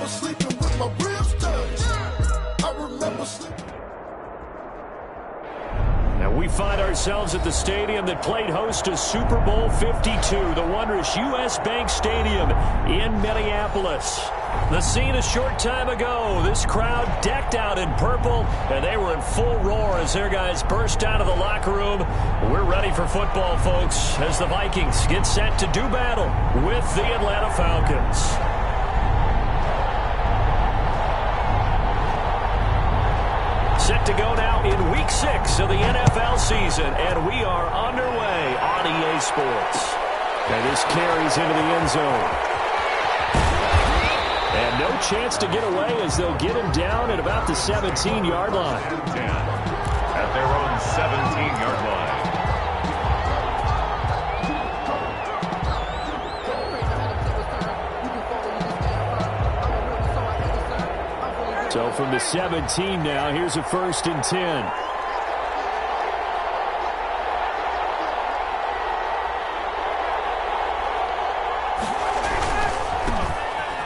remember sleeping with my ribs touched. I remember sleeping. Now we find ourselves at the stadium that played host to Super Bowl 52, the wondrous U.S. Bank Stadium in Minneapolis. The scene a short time ago, this crowd decked out in purple, and they were in full roar as their guys burst out of the locker room. We're ready for football, folks, as the Vikings get set to do battle with the Atlanta Falcons. Set to go now in Week 6 of the NFL season, and we are underway on EA Sports. And this carries into the end zone. And no chance to get away as they'll get him down at about the 17-yard line. At their own 17-yard line. So from the 17 now, here's a 1st and 10.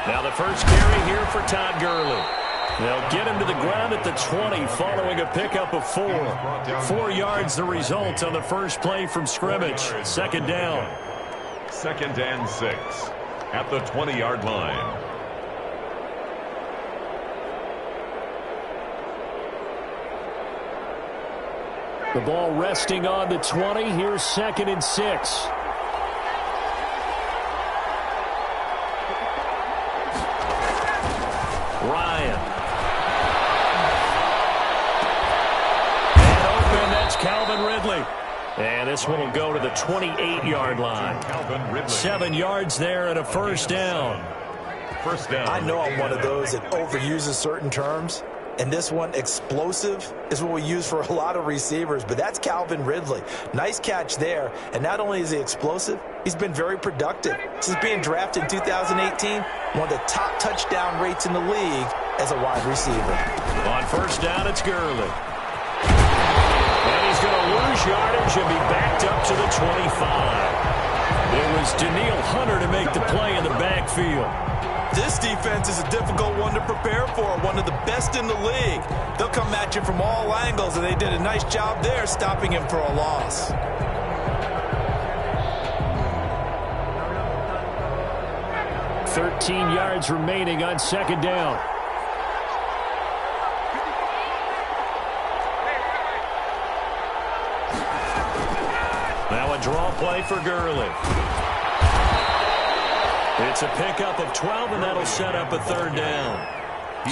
Now the first carry here for Todd Gurley. They'll get him to the ground at the 20 following a pickup of 4. 4 yards the result on the first play from scrimmage. 2nd down. 2nd and 6 at the 20-yard line. The ball resting on the 20. Here's 2nd and 6. Ryan. And open, that's Calvin Ridley. And this one will go to the 28-yard line. 7 yards there and a 1st down. First down. I know I'm one of those that overuses certain terms. And this one, explosive, is what we use for a lot of receivers. But that's Calvin Ridley. Nice catch there. And not only is he explosive, he's been very productive. Since being drafted in 2018, one of the top touchdown rates in the league as a wide receiver. On 1st down, it's Gurley. And he's going to lose yardage and be backed up to the 25. It was Danielle Hunter to make the play in the backfield. This defense is a difficult one to prepare for, one of the best in the league. They'll come at you from all angles, and they did a nice job there stopping him for a loss. "13 yards remaining on 2nd down. Now a draw play for Gurley. It's a pickup of 12, and that'll set up a 3rd down.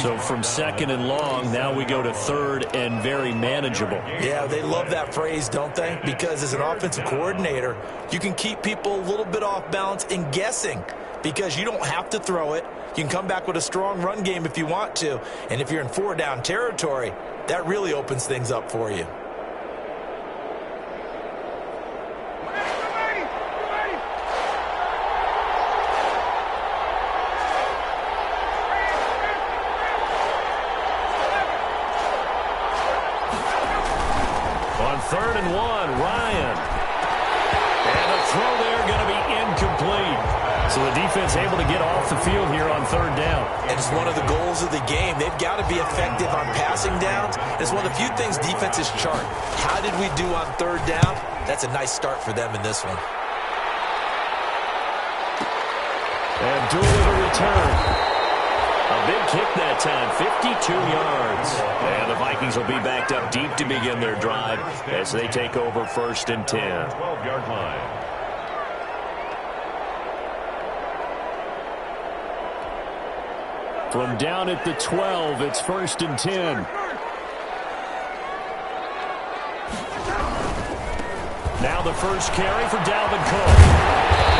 So from 2nd and long, now we go to 3rd and very manageable. Yeah, they love that phrase, don't they? Because as an offensive coordinator, you can keep people a little bit off balance and guessing because you don't have to throw it. You can come back with a strong run game if you want to. And if you're in 4-down territory, that really opens things up for you. On 3rd and 1, Ryan. And the throw there going to be incomplete. So the defense able to get off the field here on 3rd down. And it's one of the goals of the game. They've got to be effective on passing downs. It's one of the few things defenses chart. How did we do on 3rd down? That's a nice start for them in this one. And Dooley to return. A big kick that time, 52 yards. And the Vikings will be backed up deep to begin their drive as they take over 1st and 10. 12-yard line. From down at the 12, it's 1st and 10. Now the first carry for Dalvin Cook.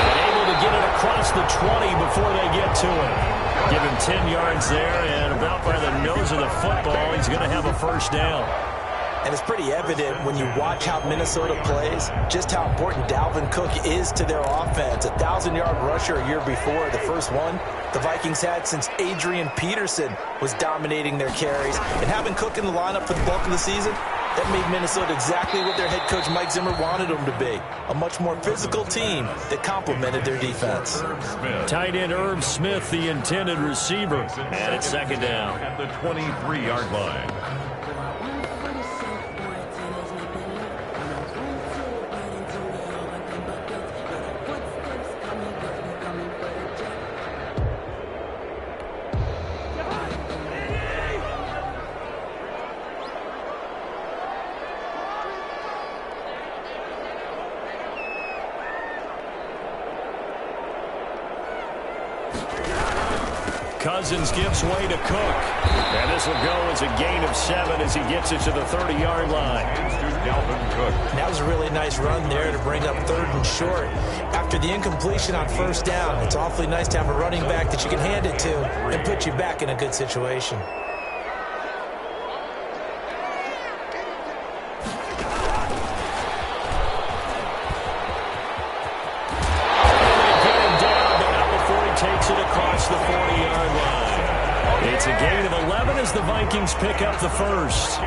And able to get it across the 20 before they get to it. Give him 10 yards there, and about by the nose of the football, he's going to have a 1st down. And it's pretty evident when you watch how Minnesota plays, just how important Dalvin Cook is to their offense. 1,000-yard rusher a year before, the first one the Vikings had since Adrian Peterson was dominating their carries. And having Cook in the lineup for the bulk of the season, That made Minnesota exactly what their head coach Mike Zimmer wanted them to be. A much more physical team that complemented their defense. Tight end Irv Smith, the intended receiver. And it's second down. At the 23-yard line. Cousins gives way to Cook. And this will go as a gain of 7 as he gets it to the 30-yard line. That was a really nice run there to bring up 3rd and short. After the incompletion on 1st down, it's awfully nice to have a running back that you can hand it to and put you back in a good situation. Takes it across the 40-yard line. It's a gain of 11 as the Vikings pick up the first.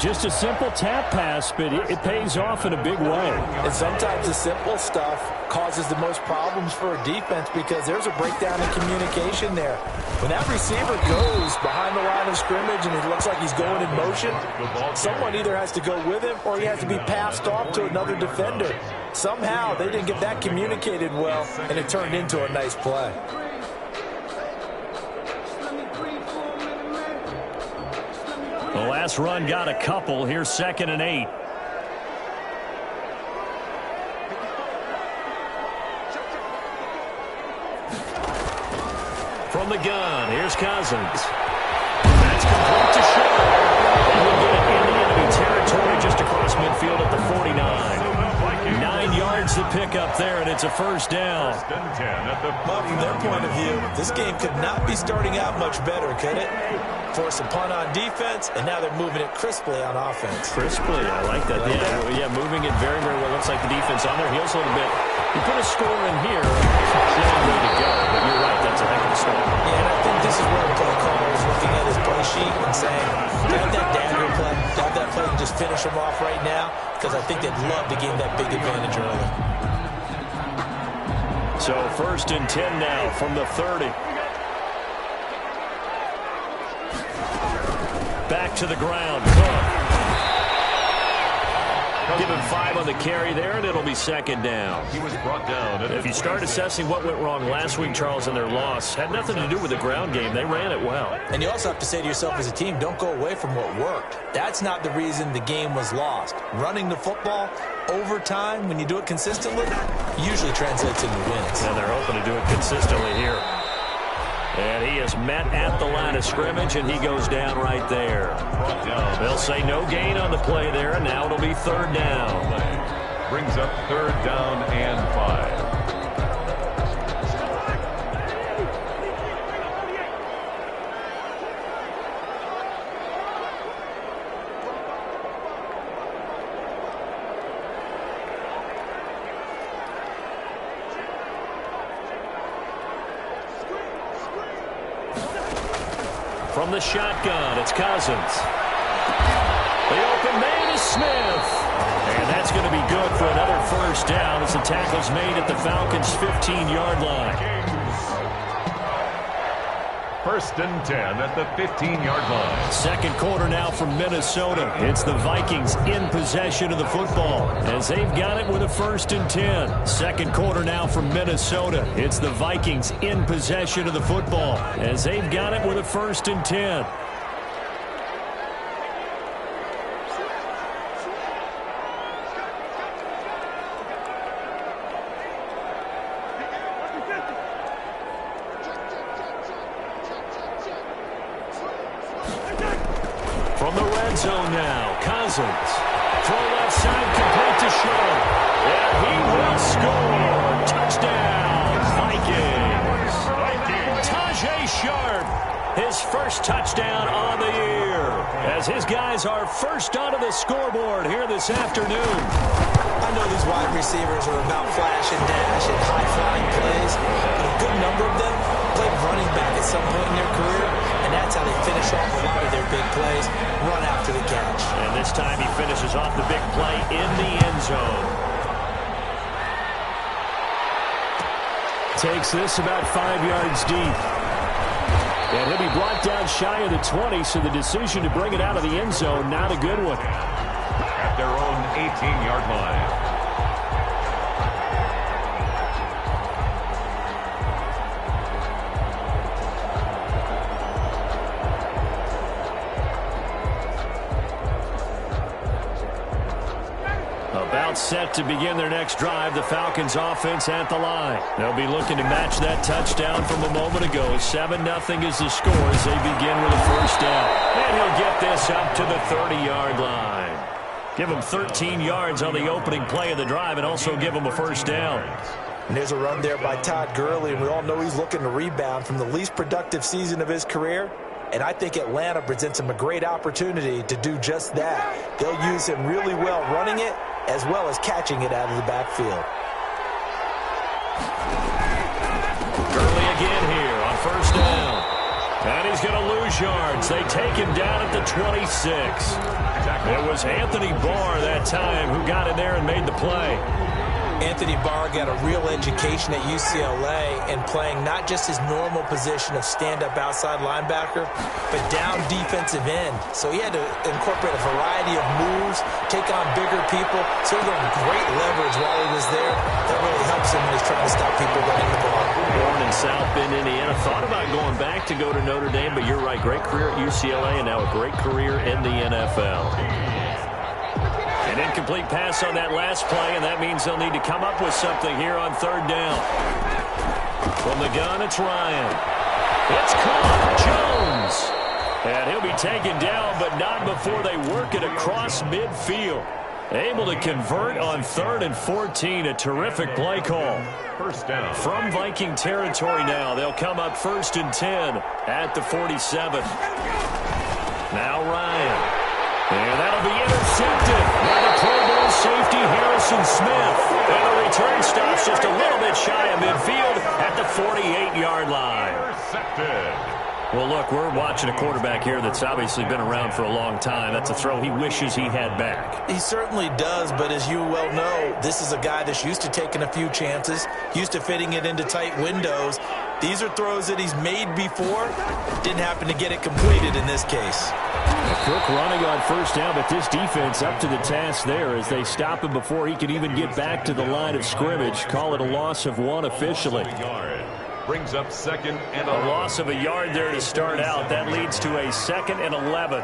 Just a simple tap pass, but it pays off in a big way. And sometimes the simple stuff causes the most problems for a defense because there's a breakdown in communication there. When that receiver goes behind the line of scrimmage and it looks like he's going in motion, someone either has to go with him or he has to be passed off to another defender. Somehow they didn't get that communicated well, and it turned into a nice play. The last run got a couple. Here's 2nd and 8. From the gun, here's Cousins. That's complete to Shaw. And we'll get it into enemy territory just across midfield at the 49. 9 yards to pick up there, and it's a first down. Well, from their point of view, this game could not be starting out much better, could it? Force a punt on defense, and now they're moving it crisply on offense. Crisply, I like that. Yeah, moving it very, very well. Looks like the defense on their heels a little bit. You put a score in here, it's a long way to go. But you're right, that's a heck of a start. Yeah, and I think this is where the play caller is looking at his play sheet and saying, have that dagger play, have that play and just finish them off right now, because I think they'd love to gain that big advantage early. So 1st and 10 now from the 30. Back to the ground. Give him 5 on the carry there, and it'll be 2nd down. He was brought down. If you start assessing what went wrong last week, Charles, in their loss, had nothing to do with the ground game. They ran it well. And you also have to say to yourself as a team, don't go away from what worked. That's not the reason the game was lost. Running the football over time, when you do it consistently, usually translates into wins. And they're hoping to do it consistently here. And he is met at the line of scrimmage, and he goes down right there. They'll say no gain on the play there, and now it'll be 3rd down. Brings up 3rd down and 5. From the shotgun, it's Cousins. The open man is Smith. And that's going to be good for another first down as the tackle's made at the Falcons' 15-yard line. 1st and 10 at the 15-yard line. 2nd quarter now from Minnesota. It's the Vikings in possession of the football as they've got it with a 1st and 10. 2nd quarter now from Minnesota. It's the Vikings in possession of the football as they've got it with a 1st and 10. From the red zone now, Cousins. Throw left side, complete to Shaw. And he will score. Touchdown, Vikings. Tajay Sharp, his first touchdown on the year. As his guys are first onto the scoreboard here this afternoon. I know these wide receivers are about flash and dash and high-flying plays, but a good number of them played running back at some point in their career, and that's how they finish off a lot of their big plays, run after the catch. And this this time he finishes off the big play in the end zone. Takes this about 5 yards deep. And he'll be brought down shy of the 20, so the decision to bring it out of the end zone, not a good one. At their own 18-yard line. About set to begin their next drive, the Falcons offense at the line. They'll be looking to match that touchdown from a moment ago. 7-0 is the score as they begin with a first down. And he'll get this up to the 30-yard line. Give him 13 yards on the opening play of the drive and also give him a first down. And there's a run there by Todd Gurley, and we all know he's looking to rebound from the least productive season of his career. And I think Atlanta presents him a great opportunity to do just that. They'll use him really well running it as well as catching it out of the backfield. Gurley again here on first down. And he's going to lose yards. They take him down at the 26. It was Anthony Barr that time who got in there and made the play. Anthony Barr got a real education at UCLA and playing not just his normal position of stand-up outside linebacker, but down defensive end. So he had to incorporate a variety of moves, take on bigger people. So he got great leverage while he was there. That really helps him when he's trying to stop people running the ball. Born in South Bend, Indiana. Thought about going back to go to Notre Dame, but you're right. Great career at UCLA and now a great career in the NFL. An incomplete pass on that last play, and that means they'll need to come up with something here on third down. From the gun, it's Ryan. It's caught. Jones. And he'll be taken down, but not before they work it across midfield. Able to convert on 3rd and 14. A terrific play call. First down. From Viking territory now, they'll come up 1st and 10 at the 47. Now Ryan. And that'll be intercepted by the Pro Bowl safety Harrison Smith. And the return stops just a little bit shy of midfield at the 48-yard line. Intercepted. Well, look, we're watching a quarterback here that's obviously been around for a long time. That's a throw he wishes he had back. He certainly does, but as you well know, this is a guy that's used to taking a few chances, used to fitting it into tight windows. These are throws that he's made before. Didn't happen to get it completed in this case. Cook running on first down, but this defense up to the task there as they stop him before he can even get back to the line of scrimmage. Call it a loss of 1 officially. Brings up 2nd and a loss of a yard there to start out. That leads to a 2nd and 11.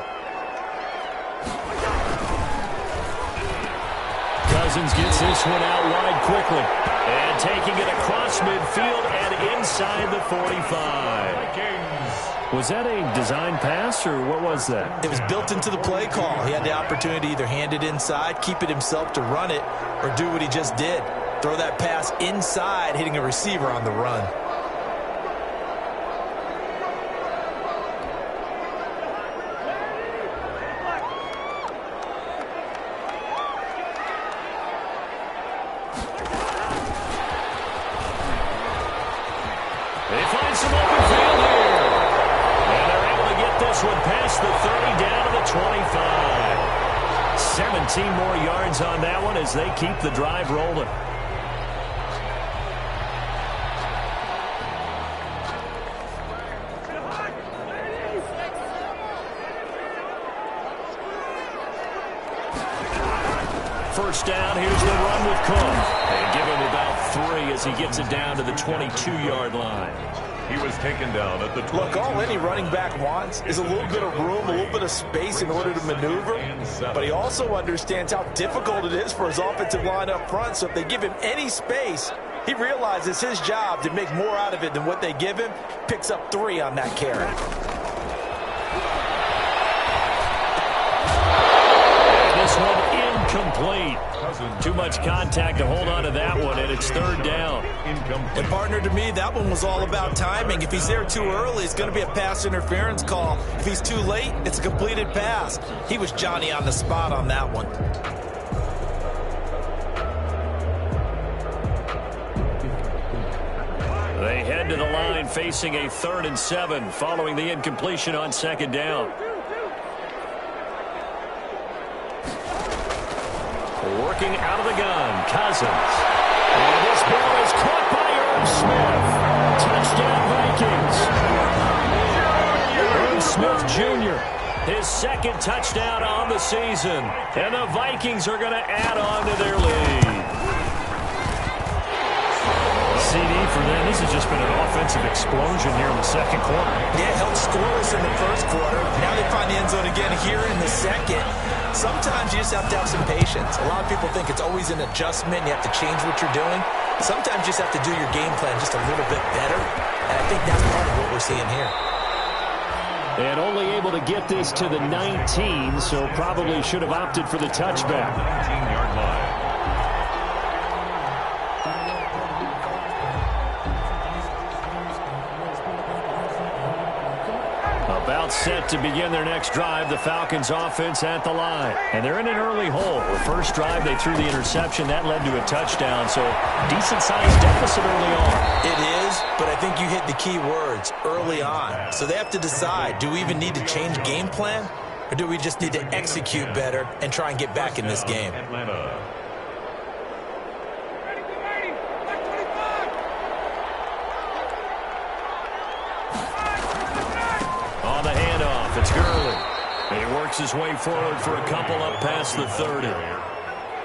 Cousins gets this one out wide quickly. And taking it across midfield and inside the 45. Was that a design pass, or what was that? It was built into the play call. He had the opportunity to either hand it inside, keep it himself to run it, or do what he just did. Throw that pass inside, hitting a receiver on the run. They find some open field here. And they're able to get this one past the 30 down to the 25. 17 more yards on that one as they keep the drive rolling. First down, here's the run with Cook. And give him about 3 as he gets it down to the 22-yard line. He was taken down at the 20. Look, all any running back wants is a little bit of room, a little bit of space in order to maneuver. But he also understands how difficult it is for his offensive line up front. So if they give him any space, he realizes his job to make more out of it than what they give him. Picks up 3 on that carry. This one incomplete. Too much contact to hold on to that one, and it's 3rd down. And partner, to me, that one was all about timing. If he's there too early, it's going to be a pass interference call. If he's too late, it's a completed pass. He was Johnny on the spot on that one. They head to the line facing a 3rd and 7 following the incompletion on 2nd down. Working out of the gun, Cousins. And this ball is caught by Irv Smith. Touchdown, Vikings. Irv Smith Jr., his second touchdown on the season. And the Vikings are going to add on to their lead. CD for them. This has just been an offensive explosion here in the second quarter. Yeah, held scoreless in the first quarter. Now they find the end zone again here in the second. Sometimes you just have to have some patience. A lot of people think it's always an adjustment. You have to change what you're doing. Sometimes you just have to do your game plan just a little bit better. And I think that's part of what we're seeing here. And only able to get this to the 19, so probably should have opted for the touchback. 19-yard line. About set to begin their next drive, the Falcons offense at the line. And they're in an early hole. The first drive, they threw the interception. That led to a touchdown, so decent-sized deficit early on. It is, but I think you hit the key words, early on. So they have to decide, do we even need to change game plan? Or do we just need to execute better and try and get back in this game? Atlanta. On the handoff, it's Gurley. He works his way forward for a couple up past the 30.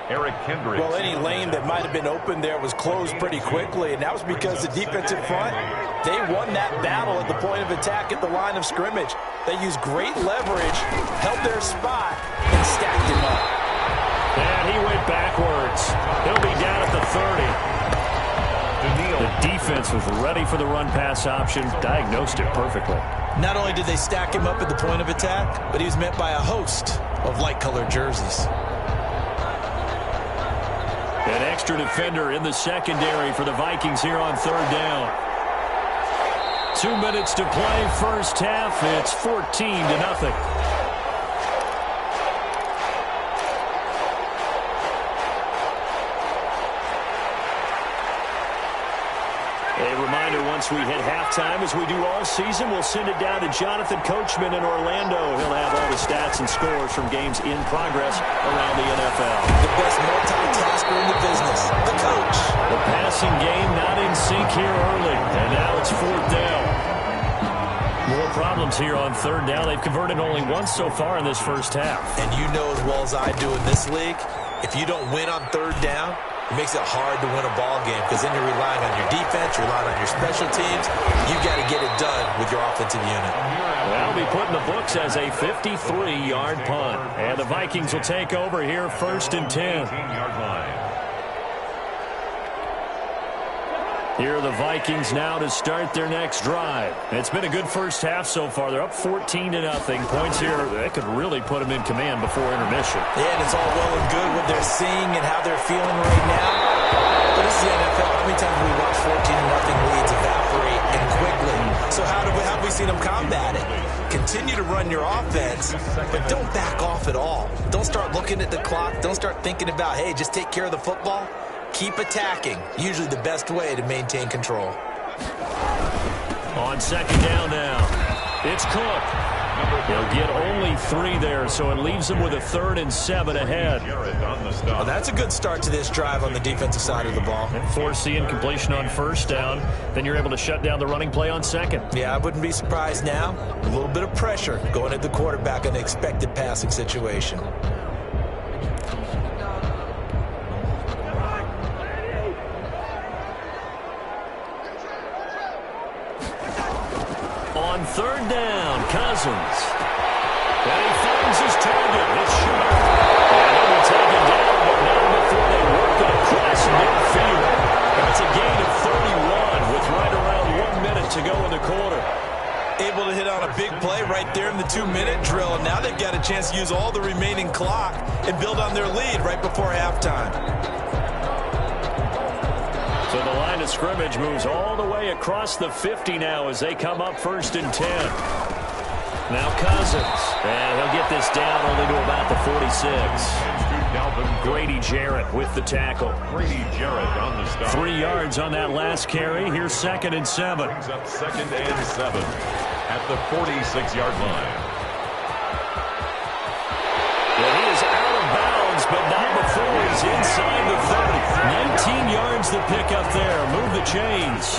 Eric Kendricks. Well, any lane that might have been open there was closed pretty quickly, and that was because the defensive front, they won that battle at the point of attack at the line of scrimmage. They used great leverage, held their spot, and stacked him up. And he went backwards. He'll be down at the 30. The defense was ready for the run-pass option, diagnosed it perfectly. Not only did they stack him up at the point of attack, but he was met by a host of light-colored jerseys. An extra defender in the secondary for the Vikings here on third down. 2 minutes to play, first half. It's 14-0. A reminder, once we hit halftime, as we do all season, we'll send it down to Jonathan Coachman in Orlando. He'll have all the stats and scores from games in progress around the NFL. The best multitasker in the business, the coach. The passing game not in sync here early, and now it's fourth down. More problems here on third down. They've converted only once so far in this first half. And you know as well as I do in this league, if you don't win on third down, it makes it hard to win a ball game because then you're relying on your defense, you're relying on your special teams. You've got to get it done with your offensive unit. That'll be put in the books as a 53-yard punt. And the Vikings will take over here first and 10. 18-yard line. Here are the Vikings now to start their next drive. It's been a good first half so far. They're up 14-0. Points here, that could really put them in command before intermission. Yeah, and it's all well and good what they're seeing and how they're feeling right now. But this is the NFL. How many times have we watched 14-0 leads evaporate and quickly? So how have we seen them combat it? Continue to run your offense, but don't back off at all. Don't start looking at the clock. Don't start thinking about, hey, just take care of the football. Keep attacking. Usually the best way to maintain control. On second down now, it's Cook. He'll get only 3 there, so it leaves him with a 3rd and 7 ahead. Well, that's a good start to this drive on the defensive side of the ball. And force the incompletion on first down. Then you're able to shut down the running play on second. Yeah, I wouldn't be surprised now. A little bit of pressure going at the quarterback in an expected passing situation. On third down, Cousins. And he finds his target. It's short. And he'll be taken down, but not before they work it across midfield. That's a gain of 31 with right around 1 minute to go in the quarter. Able to hit on a big play right there in the 2-minute drill, and now they've got a chance to use all the remaining clock and build on their lead right before halftime. So the line of scrimmage moves all the way across the 50 now as they come up first and 10. Now Cousins, and he'll get this down only to about the 46. Grady Jarrett with the tackle. Grady Jarrett on the stop. 3 yards on that last carry. Here's 2nd and 7. Brings up 2nd and 7 at the 46-yard line. And he is out of bounds, but not before he's is inside the 30. 19 yards to pick up there. Move the chains.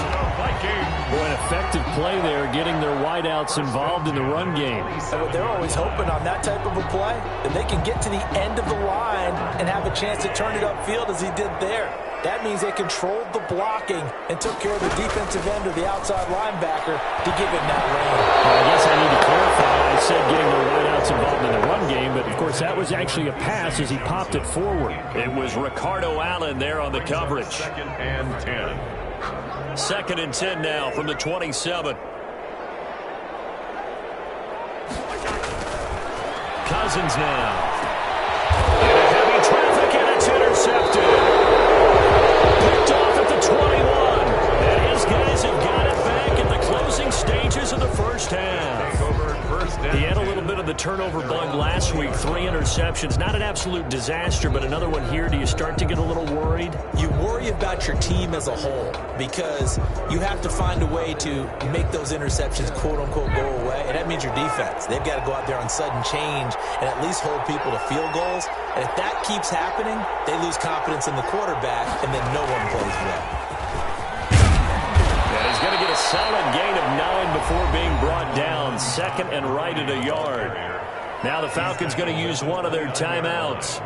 Boy, an effective play there, getting their wideouts involved in the run game. They're always hoping on that type of a play that they can get to the end of the line and have a chance to turn it upfield as he did there. That means they controlled the blocking and took care of the defensive end or the outside linebacker to give it that lane. Well, I guess I need to clarify. I said getting their wideouts involved in the run game, but of course that was actually a pass as he popped it forward. It was Ricardo Allen there on the coverage. Second and 10. 2nd and 10 now from the 27. Cousins now. Into heavy traffic, and it's intercepted. Picked off at the 21. And his guys have got it back at the closing stages of the first half. He had a little bit of the turnover bug last week. 3 interceptions. Not an absolute disaster, but another one here. Do you start to get a little worried? You worry about your team as a whole because you have to find a way to make those interceptions, quote-unquote, go away. And that means your defense. They've got to go out there on sudden change and at least hold people to field goals. And if that keeps happening, they lose confidence in the quarterback, and then no one plays well. And he's going to get a solid gain of 9 before being brought down. 2nd and right at a yard. Now the Falcons going to use one of their timeouts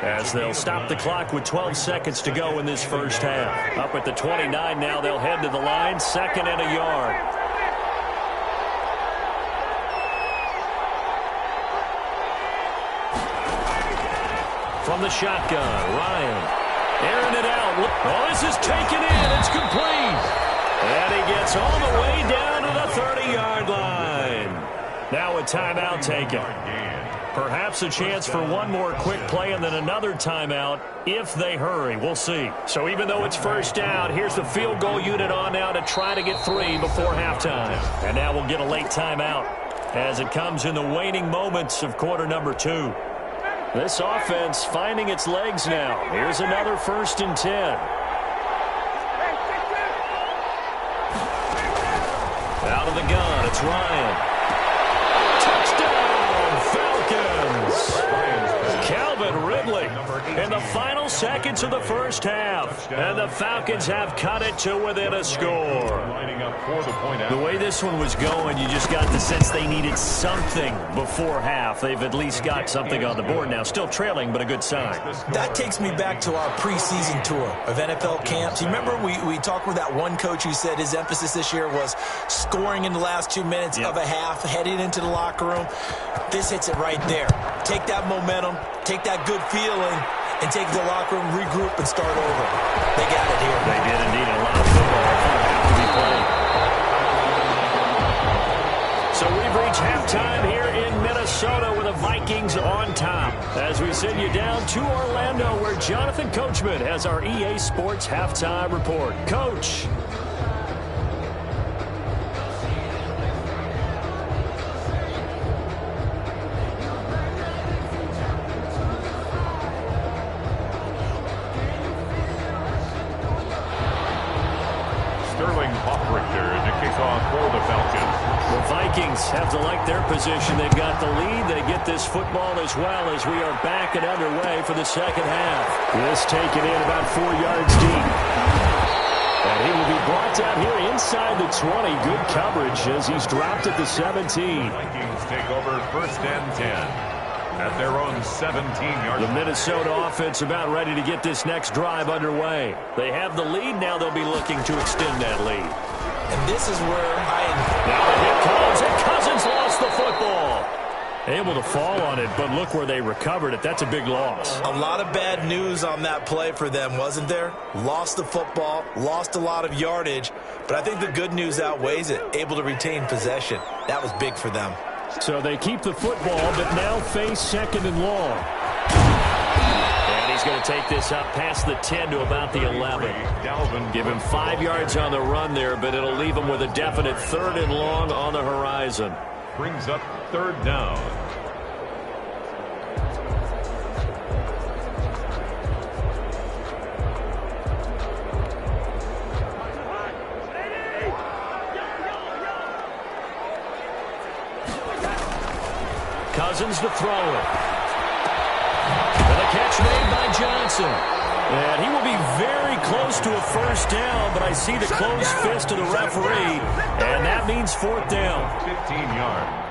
as they'll stop the clock with 12 seconds to go in this first half. Up at the 29 now, they'll head to the line. 2nd and a yard. From the shotgun, Ryan airing it out. Oh, this is taken in. It's complete. And he gets all the way down to the 30-yard line. Now a timeout taken. Perhaps a chance for one more quick play and then another timeout if they hurry. We'll see. So even though it's first down, here's the field goal unit on now to try to get 3 before halftime. And now we'll get a late timeout as it comes in the waning moments of quarter number 2. This offense finding its legs now. Here's another 1st and 10. Out of the gun, it's Ryan. Touchdown, Falcons! Calvin Ridley in the final seconds of the first half. And the Falcons have cut it to within a score. The way this one was going, you just got the sense they needed something before half. They've at least got something on the board now. Still trailing, but a good sign. That takes me back to our preseason tour of NFL camps. You remember we talked with that one coach who said his emphasis this year was scoring in the last 2 minutes of a half, heading into the locker room. This hits it right there. Take that momentum, take that good feeling, and take the locker room, regroup, and start over. They got it here. They did indeed. A lot of football have to be played. So we've reached halftime here in Minnesota with the Vikings on top. As we send you down to Orlando, where Jonathan Coachman has our EA Sports halftime report. Coach. The Vikings have to like their position. They've got the lead. They get this football as well as we are back and underway for the second half. This taken in about 4 yards deep. And he will be brought down here inside the 20. Good coverage as he's dropped at the 17. Vikings take over 1st and 10 at their own 17-yard line. The Minnesota offense about ready to get this next drive underway. They have the lead. Now they'll be looking to extend that lead. And this is where Now the hit comes, and Cousins lost the football. Able to fall on it, but look where they recovered it. That's a big loss. A lot of bad news on that play for them, wasn't there? Lost the football, lost a lot of yardage, but I think the good news outweighs it. Able to retain possession. That was big for them. So they keep the football, but now face 2nd and long. And he's going to take this up past the 10 to about the 11. Give him 5 yards on the run there, but it'll leave him with a definite 3rd and long on the horizon. Brings up 3rd down. Cousins to throw it. And a catch made by Johnson. And he will be very close to a first down, but I see the closed fist of the referee, and that means fourth down. 15 yards.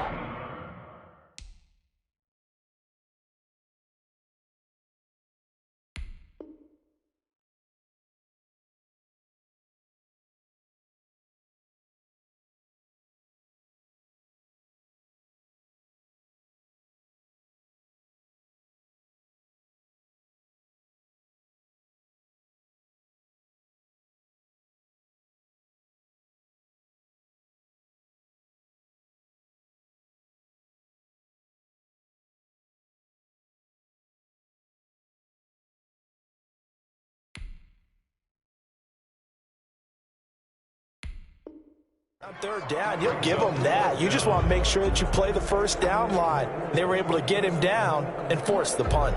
On third down, you'll give them that. You just want to make sure that you play the first down line. They were able to get him down and force the punt.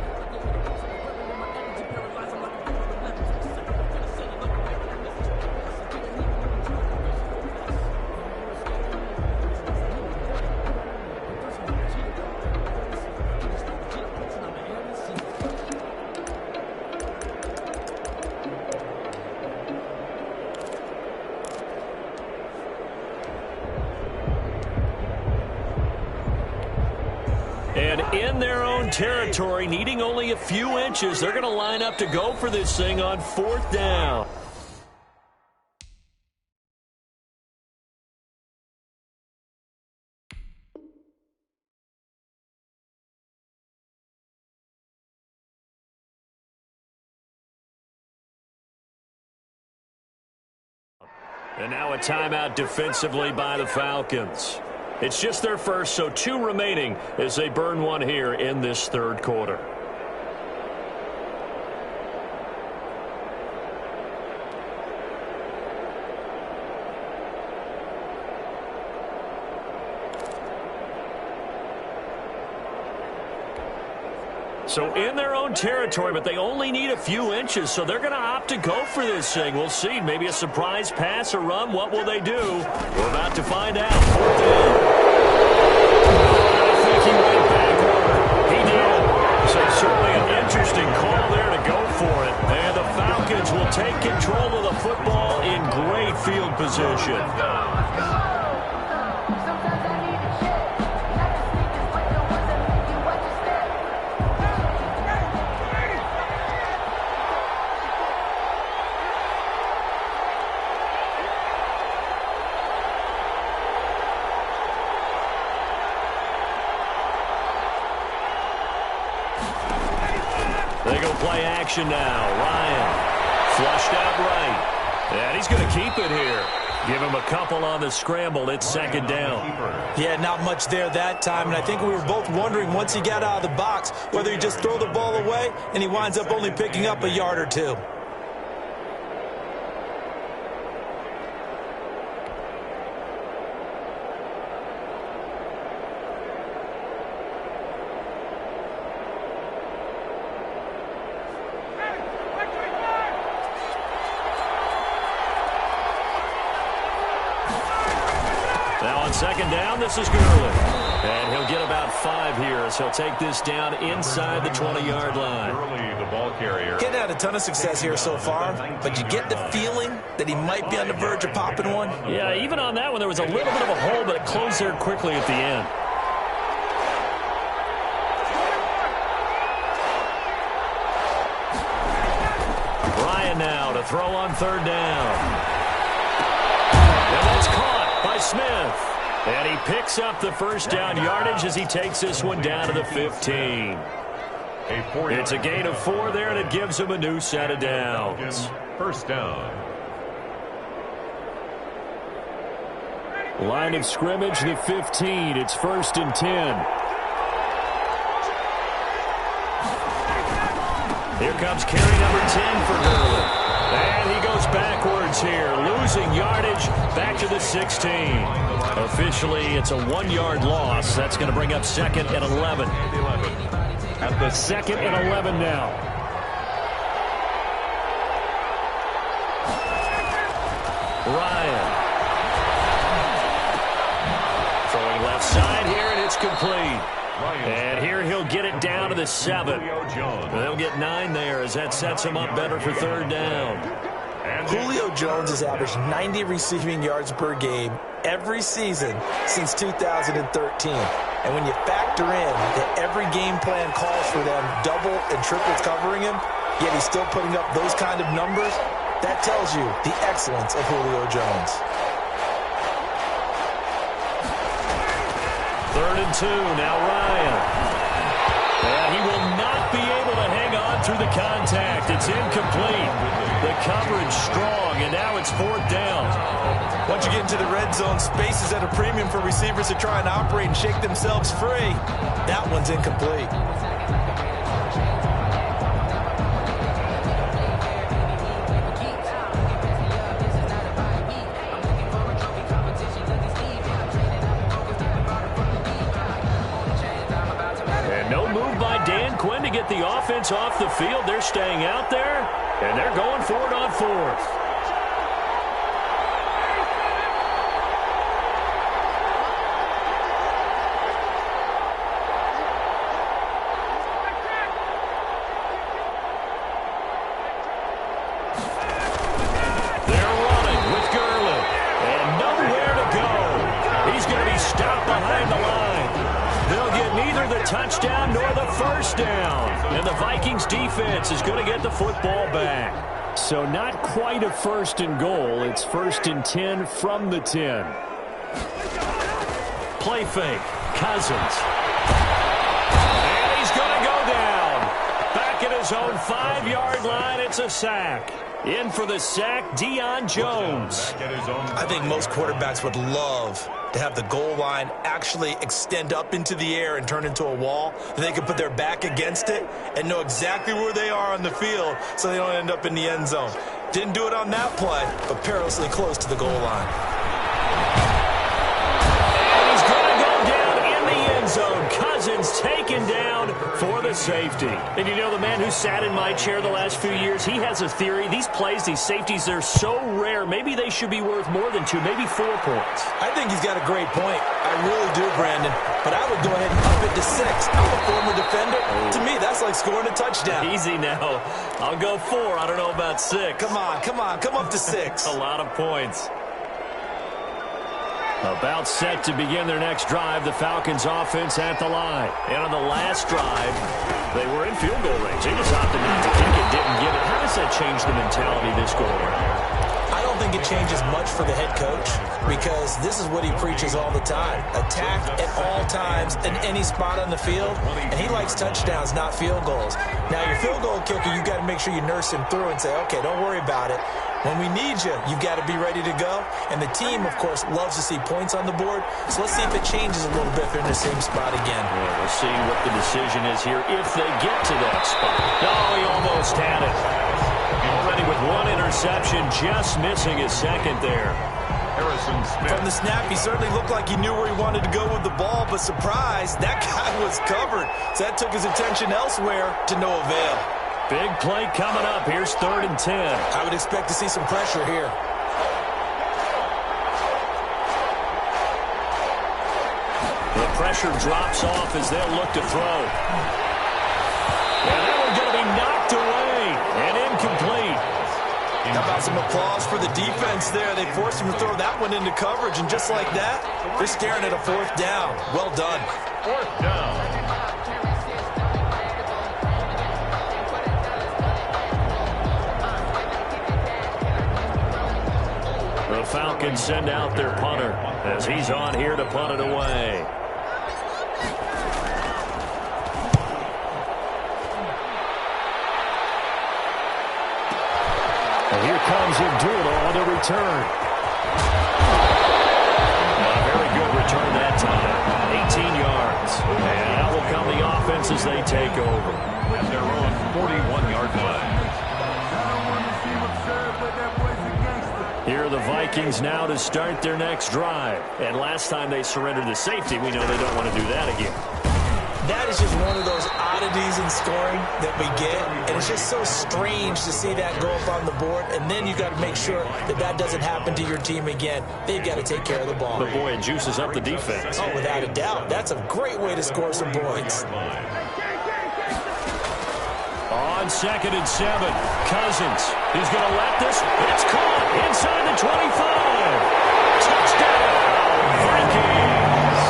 And in their own territory, needing only a few inches, they're going to line up to go for this thing on fourth down. And now a timeout defensively by the Falcons. It's just their first, so 2 remaining as they burn one here in this third quarter. So in their own territory, but they only need a few inches, so they're going to opt to go for this thing. We'll see. Maybe a surprise pass or run. What will they do? We're about to find out. Fourth down. I think he went backward. He did. So certainly an interesting call there to go for it. And the Falcons will take control of the football in great field position. They go play action now. Ryan flushed out right. And he's going to keep it here. Give him a couple on the scramble. It's second down. Yeah, not much there that time. And I think we were both wondering once he got out of the box whether he just throw the ball away and he winds up only picking up a yard or two. Second down, this is Gurley. And he'll get about 5 here, so he'll take this down inside the 20-yard line. Gurley, the ball carrier. Getting had a ton of success here so far, but you get the feeling that he might be on the verge of popping one. Yeah, even on that one, there was a little bit of a hole, but it closed there quickly at the end. Ryan now to throw on third down. And that's caught by Smith. And he picks up the first down yardage as he takes this one down to the 15. It's a gain of 4 there, and it gives him a new set of downs. First down. Line of scrimmage, the 15. It's 1st and 10. Here comes carry number 10 for Gurley. And he goes backwards here, losing yardage back to the 16. Officially, it's a 1-yard loss. That's going to bring up 2nd and 11. At the 2nd and 11 now. Ryan. Throwing left side here, and it's complete. And here he'll get it down to the 7. They'll get 9 there as that sets him up better for 3rd down. Julio Jones has averaged 90 receiving yards per game every season since 2013. And when you factor in that every game plan calls for them double and triple covering him, yet he's still putting up those kind of numbers, that tells you the excellence of Julio Jones. 3rd and 2, now Ryan. And he will not be able to hang on through the contact. It's incomplete. The coverage strong, and now it's 4th down. Once you get into the red zone, space is at a premium for receivers to try and operate and shake themselves free. That one's incomplete. Quinn to get the offense off the field. They're staying out there, and they're going for it on 4th. They're running with Gurley, and nowhere to go. He's going to be stopped behind the line. They'll get neither the touchdown nor the 1st down. And the Vikings defense is going to get the football back. So not quite a 1st and goal. It's 1st and 10 from the 10. Play fake. Cousins. And he's going to go down. Back at his own 5-yard line. It's a sack. In for the sack, Deion Jones. I think most quarterbacks would love to have the goal line actually extend up into the air and turn into a wall. They can put their back against it and know exactly where they are on the field so they don't end up in the end zone. Didn't do it on that play, but perilously close to the goal line. And he's going to go down in the end zone. Cousins taken down for the safety. And you know, the man who sat in my chair the last few years, he has a theory. These plays, these safeties, they're so rare. Maybe they should be worth more than 2, maybe 4 points. I think he's got a great point. I really do, Brandon. But I would go ahead and up it to 6. I'm a former defender. To me, that's like scoring a touchdown. Easy now. I'll go 4. I don't know about 6. Come on. Come up to 6. A lot of points. About set to begin their next drive, the Falcons offense at the line. And on the last drive, they were in field goal range. They just opted not to kick it, didn't get it. How does that change the mentality this go around? I don't think it changes much for the head coach because this is what he preaches all the time. Attack at all times in any spot on the field, and he likes touchdowns, not field goals. Now, your field goal kicker, you got to make sure you nurse him through and say, okay, don't worry about it. When we need you, you've got to be ready to go. And the team, of course, loves to see points on the board. So let's see if it changes a little bit if they're in the same spot again. Yeah, we'll see what the decision is here if they get to that spot. Oh, he almost had it. Already with 1 interception, just missing his 2nd there. From the snap, he certainly looked like he knew where he wanted to go with the ball, but surprise, that guy was covered. So that took his attention elsewhere to no avail. Big play coming up. Here's 3rd and 10. I would expect to see some pressure here. The pressure drops off as they'll look to throw. And that one's going to be knocked away and incomplete. How about some applause for the defense there? They forced him to throw that one into coverage, and just like that, they're staring at a 4th down. Well done. 4th down. The Falcons send out their punter as he's on here to punt it away. And here comes Abdullah on the return. A very good return that time. 18 yards. And out will come the offense as they take over. At their own 41-yard line. Here are the Vikings now to start their next drive. And last time they surrendered the safety, we know they don't want to do that again. That is just one of those oddities in scoring that we get, and it's just so strange to see that go up on the board, and then you got to make sure that that doesn't happen to your team again. They've got to take care of the ball. But boy, it juices up the defense. Oh, without a doubt. That's a great way to score some points. On 2nd and 7, Cousins. He's going to let this. It's caught inside the 25. Touchdown, Vikings.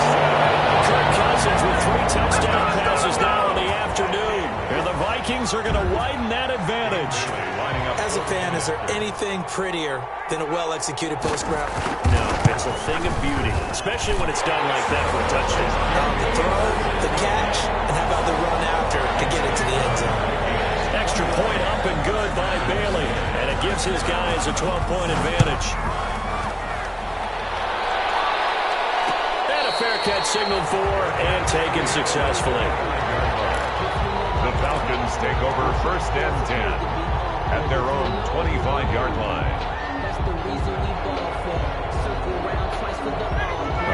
Kirk Cousins with 3 touchdown passes now in the afternoon. And the Vikings are going to widen that advantage. As a fan, is there anything prettier than a well-executed post route? No, it's a thing of beauty, especially when it's done like that for a touchdown. The throw, the catch, and how about the run after to get it to the end zone? Extra point up and good by Bailey, and it gives his guys a 12-point advantage. And a fair catch signaled for and taken successfully. The Falcons take over 1st and 10 at their own 25-yard line.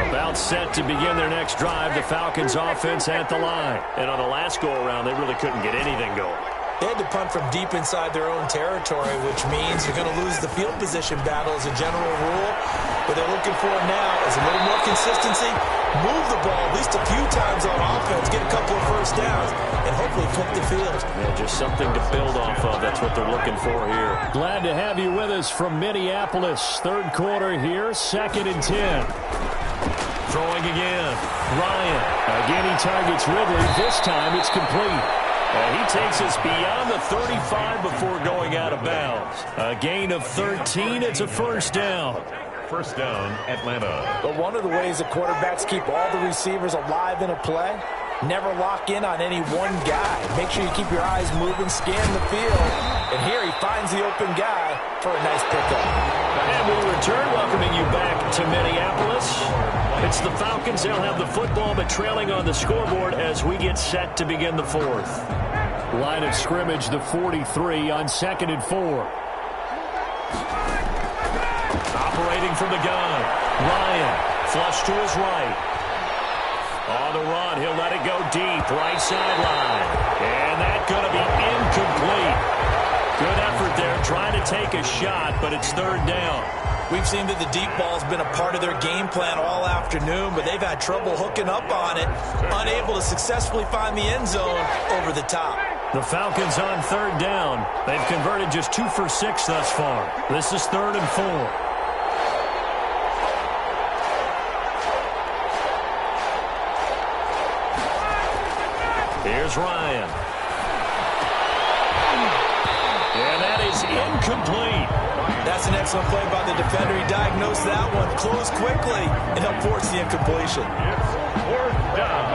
About set to begin their next drive, the Falcons offense at the line. And on the last go-around, they really couldn't get anything going. They had to punt from deep inside their own territory, which means you're going to lose the field position battle as a general rule. What they're looking for now is a little more consistency, move the ball at least a few times on offense, get a couple of first downs, and hopefully flip the field. Yeah, just something to build off of. That's what they're looking for here. Glad to have you with us from Minneapolis. 3rd quarter here, 2nd and 10. Throwing again. Ryan. Again, he targets Ridley. This time it's complete. He takes us beyond the 35 before going out of bounds. A gain of 13. It's a 1st down. 1st down, Atlanta. But one of the ways that quarterbacks keep all the receivers alive in a play, never lock in on any one guy. Make sure you keep your eyes moving, scan the field. And here he finds the open guy for a nice pickup. And we return, welcoming you back to Minneapolis. It's the Falcons. They'll have the football, but trailing on the scoreboard as we get set to begin the 4th. Line of scrimmage, the 43 on 2nd and 4. Operating from the gun. Ryan, flush to his right. On the run, he'll let it go deep, right sideline. And that's going to be incomplete. Good effort there, trying to take a shot, but it's 3rd down. We've seen that the deep ball's been a part of their game plan all afternoon, but they've had trouble hooking up on it, unable to successfully find the end zone over the top. The Falcons on 3rd down. They've converted just 2 for 6 thus far. This is 3rd and 4. Here's Ryan. And that is incomplete. That's an excellent play by the defender. He diagnosed that one, closed quickly, and helped force the incompletion. It's 4th down.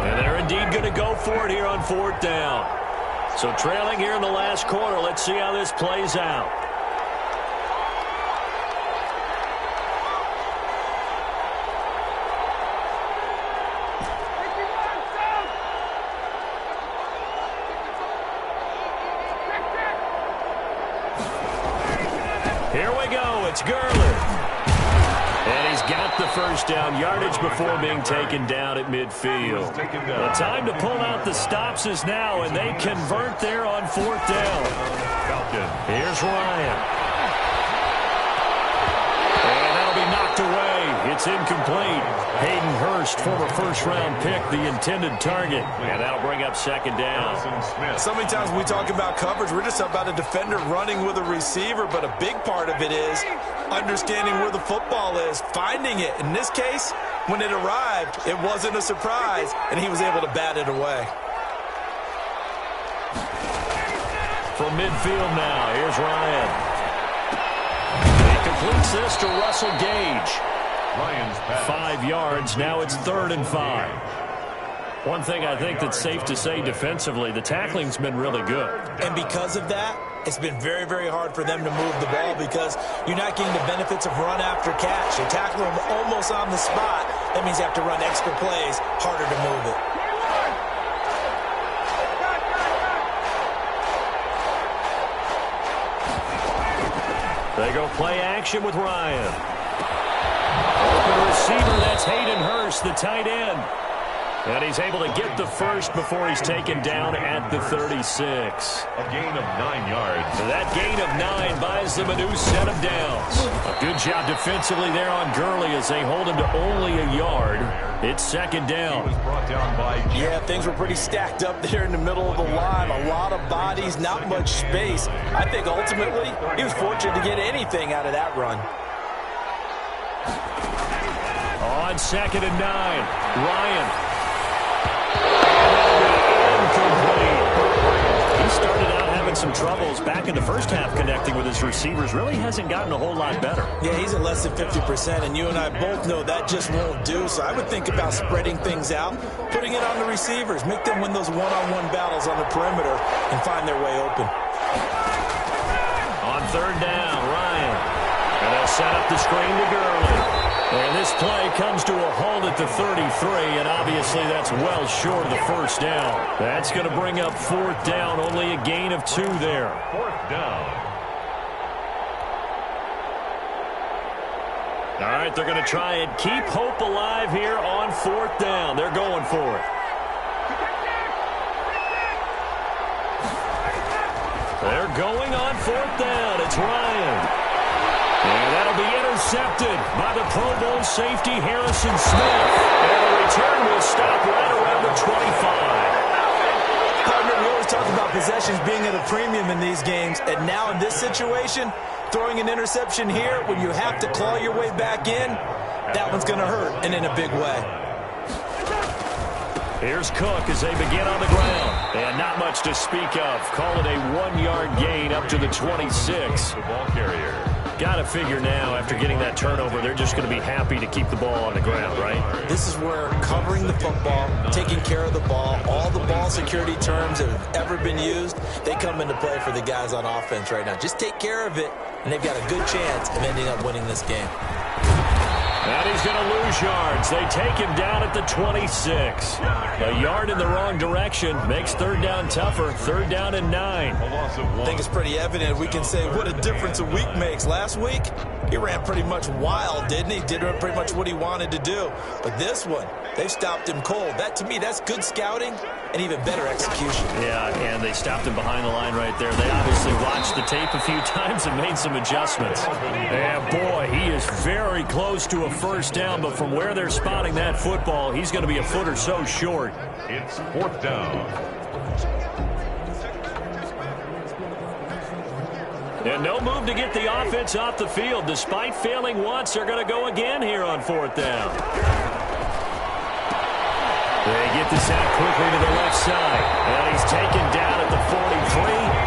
And they're indeed going to go for it here on 4th down. So trailing here in the last quarter, let's see how this plays out. Here we go. It's Gurley. And he's got the 1st down yardage before being taken down at midfield. The time to pull out the stops is now, and they convert there on 4th down. Here's Ryan. And that'll be knocked away. It's incomplete. Hayden Hurst, former 1st-round pick, the intended target. And that'll bring up 2nd down. So many times when we talk about coverage, we're just about a defender running with a receiver, but a big part of it is understanding where the football is, finding it. In this case, when it arrived, it wasn't a surprise, and he was able to bat it away. From midfield now, here's Ryan. He completes this to Russell Gage. 5 yards, now it's 3rd and 5. One thing I think that's safe to say defensively, the tackling's been really good. And because of that, it's been very, very hard for them to move the ball because you're not getting the benefits of run after catch. You tackle them almost on the spot. That means you have to run extra plays, harder to move it. They go play action with Ryan. Open receiver, that's Hayden Hurst, the tight end. And he's able to get the first before he's taken down at the 36. A gain of 9 yards. That gain of 9 buys them a new set of downs. A good job defensively there on Gurley as they hold him to only a yard. It's second down. He was brought down by... Yeah, things were pretty stacked up there in the middle of the line. A lot of bodies, not much space. I think ultimately he was fortunate to get anything out of that run. On second and 9, Ryan. He started out having some troubles back in the first half connecting with his receivers. Really hasn't gotten a whole lot better. Yeah, he's at less than 50%, and you and I both know that just won't do. So I would think about spreading things out, putting it on the receivers, make them win those one-on-one battles on the perimeter and find their way open. On third down, Ryan. And they'll set up the screen to Gurley. And this play comes to a halt at the 33, and obviously that's well short of the first down. That's going to bring up fourth down, only a gain of 2 there. Fourth down. All right, they're going to try and keep hope alive here on fourth down. They're going for it. They're going on fourth down. It's Ryan. And that'll be intercepted by the Pro Bowl safety Harrison Smith. And the return will stop right around the 25. Partner, we always talk about possessions being at a premium in these games, and now in this situation, throwing an interception here when you have to claw your way back in, that one's going to hurt, and in a big way. Here's Cook as they begin on the ground. And not much to speak of. Call it a 1-yard gain up to the 26. The ball carrier. Got to figure now, after getting that turnover, they're just going to be happy to keep the ball on the ground, right? This is where covering the football, taking care of the ball, all the ball security terms that have ever been used, they come into play for the guys on offense right now. Just take care of it, and they've got a good chance of ending up winning this game. And he's going to lose yards. They take him down at the 26. A yard in the wrong direction makes third down tougher. Third down and 9. I think it's pretty evident. We can say what a difference a week makes. Last week, he ran pretty much wild, didn't he? Did pretty much what he wanted to do. But this one, they've stopped him cold. That, to me, that's good scouting and even better execution. Yeah, and they stopped him behind the line right there. They obviously watched the tape a few times and made some adjustments. And, boy, he is very close to a first down, but from where they're spotting that football, he's going to be a foot or so short. It's fourth down. And no move to get the offense off the field. Despite failing once, they're going to go again here on fourth down. They get this out quickly to the left side. And he's taken down at the 43,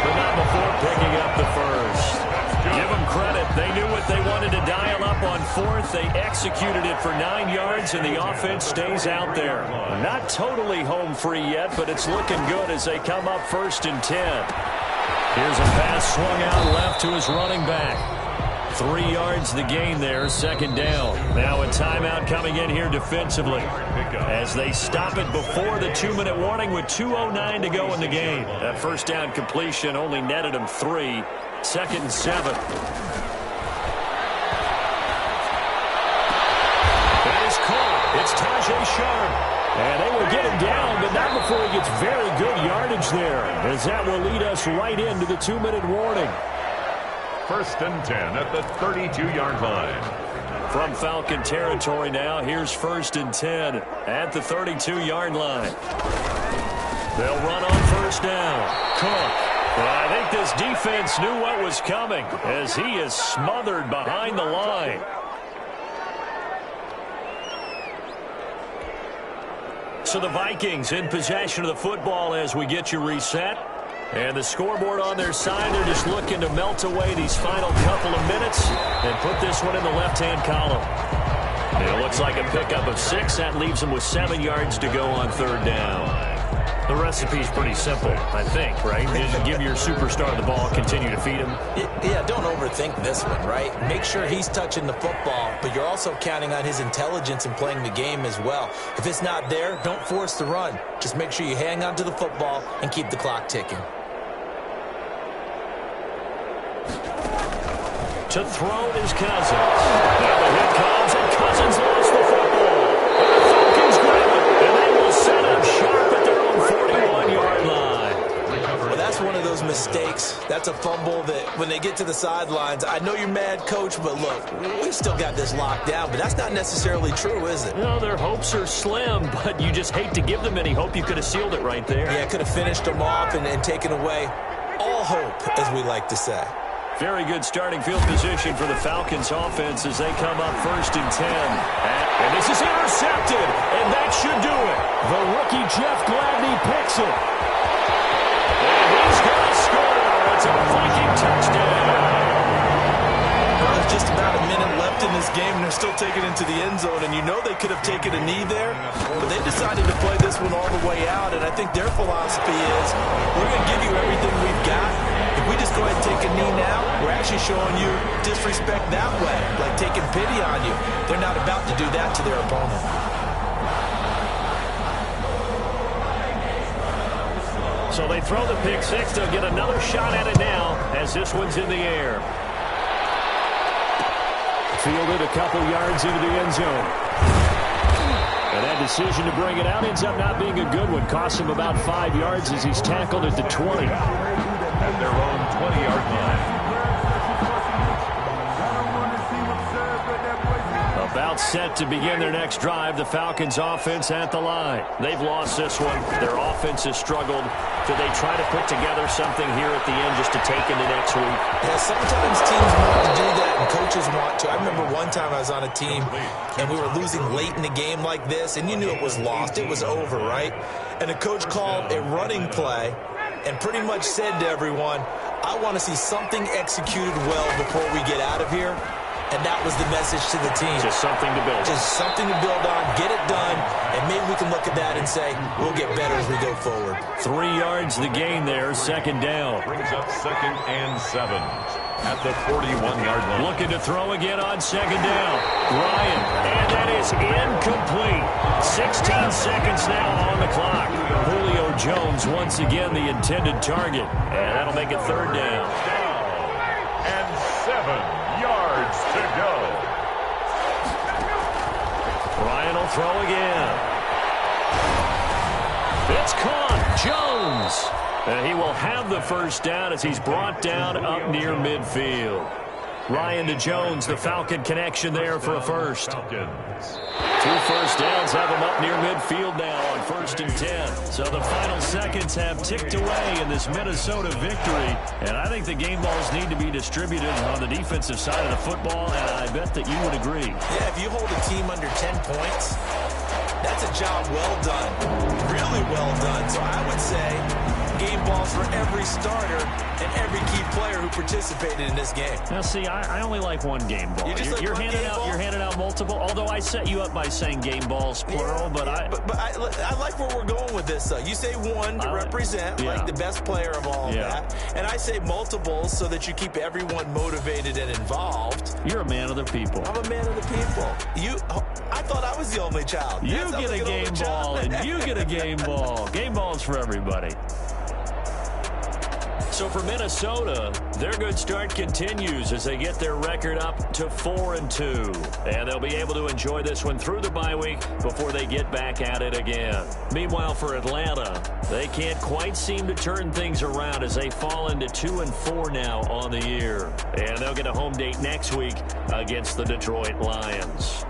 but not before picking up the first. Give them credit. They knew what they wanted to dial up on fourth. They executed it for 9 yards, and the offense stays out there. Not totally home free yet, but it's looking good as they come up first and 10. Here's a pass swung out left to his running back. 3 yards the gain there, second down. Now a timeout coming in here defensively as they stop it before the 2-minute warning with 2:09 to go in the game. That first down completion only netted him 3. Second and 7. That is caught. It's Tajay Sharp. And they will get him down, but not before he gets very good yardage there, as that will lead us right into the 2-minute warning. First and 10 at the 32-yard line. From Falcon territory now, here's first and 10 at the 32-yard line. They'll run on first down. Cook. Well, I think this defense knew what was coming as he is smothered behind the line. So the Vikings in possession of the football as we get you reset. And the scoreboard on their side, they're just looking to melt away these final couple of minutes and put this one in the left-hand column. And it looks like a pickup of 6. That leaves them with 7 yards to go on third down. The recipe's pretty simple, I think, right? You just give your superstar the ball, continue to feed him. Yeah, don't overthink this one, right? Make sure he's touching the football, but you're also counting on his intelligence in playing the game as well. If it's not there, don't force the run. Just make sure you hang on to the football and keep the clock ticking. To throw is Cousins. Now the hit comes, and Cousins lost the football. And the Falcons grab it, and they will set up sharp at their own 41-yard line. Well, that's one of those mistakes. That's a fumble that when they get to the sidelines, I know you're mad, Coach, but look, we still got this locked down. But that's not necessarily true, is it? No, their hopes are slim, but you just hate to give them any hope. You could have sealed it right there. Yeah, could have finished them off and taken away all hope, as we like to say. Very good starting field position for the Falcons offense as they come up 1st and 10. And this is intercepted, and that should do it. The rookie Jeff Gladney picks it. And he's going to score. It's a Viking touchdown. Well, there's just about a minute left in this game, and they're still taking it to the end zone. And you know they could have taken a knee there, but they decided to play this one all the way out. And I think their philosophy is, we're going to give you everything we've got. If we just go ahead and take a knee now, we're actually showing you disrespect that way, like taking pity on you. They're not about to do that to their opponent. So they throw the pick six. They'll get another shot at it now as this one's in the air. Fielded a couple yards into the end zone. And that decision to bring it out ends up not being a good one. Costs him about 5 yards as he's tackled at the 20. At their own 20-yard line. About set to begin their next drive, the Falcons offense at the line. They've lost this one. Their offense has struggled. Do they try to put together something here at the end just to take into next week? Yeah, sometimes teams want to do that and coaches want to. I remember one time I was on a team and we were losing late in the game like this, and you knew it was lost. It was over, right? And the coach called a running play and pretty much said to everyone, I want to see something executed well before we get out of here. And that was the message to the team. Just something to build. Just something to build on, get it done, and maybe we can look at that and say, we'll get better as we go forward. 3 yards the gain there, 2nd down. Brings up 2nd and 7 at the 41-yard line. Looking to throw again on 2nd down. Ryan, and that is incomplete. 16 seconds now on the clock. Julio Jones once again the intended target, and that'll make it 3rd down. And 7 yards to go. Ryan will throw again. It's caught. Jones. And he will have the 1st down as he's brought down up near midfield. Ryan to Jones, the Falcon connection there for a 1st. 2 first downs have him up near midfield now on 1st and 10. So the final seconds have ticked away in this Minnesota victory. And I think the game balls need to be distributed on the defensive side of the football, and I bet that you would agree. Yeah, if you hold a team under 10 points, that's a job well done. Really well done. So I would say game balls for every starter and every key player who participated in this game. Now, see, I only like one game ball. You're handing out multiple, although I set you up by saying game balls, plural, but I like where we're going with this, though. You say one to represent, like the best player of all of that, and I say multiples so that you keep everyone motivated and involved. You're a man of the people. I'm a man of the people. I thought I was the only child. You get a game ball, and you get a game ball. Game balls for everybody. So for Minnesota, their good start continues as they get their record up to 4-2. And they'll be able to enjoy this one through the bye week before they get back at it again. Meanwhile, for Atlanta, they can't quite seem to turn things around as they fall into 2-4 now on the year. And they'll get a home date next week against the Detroit Lions.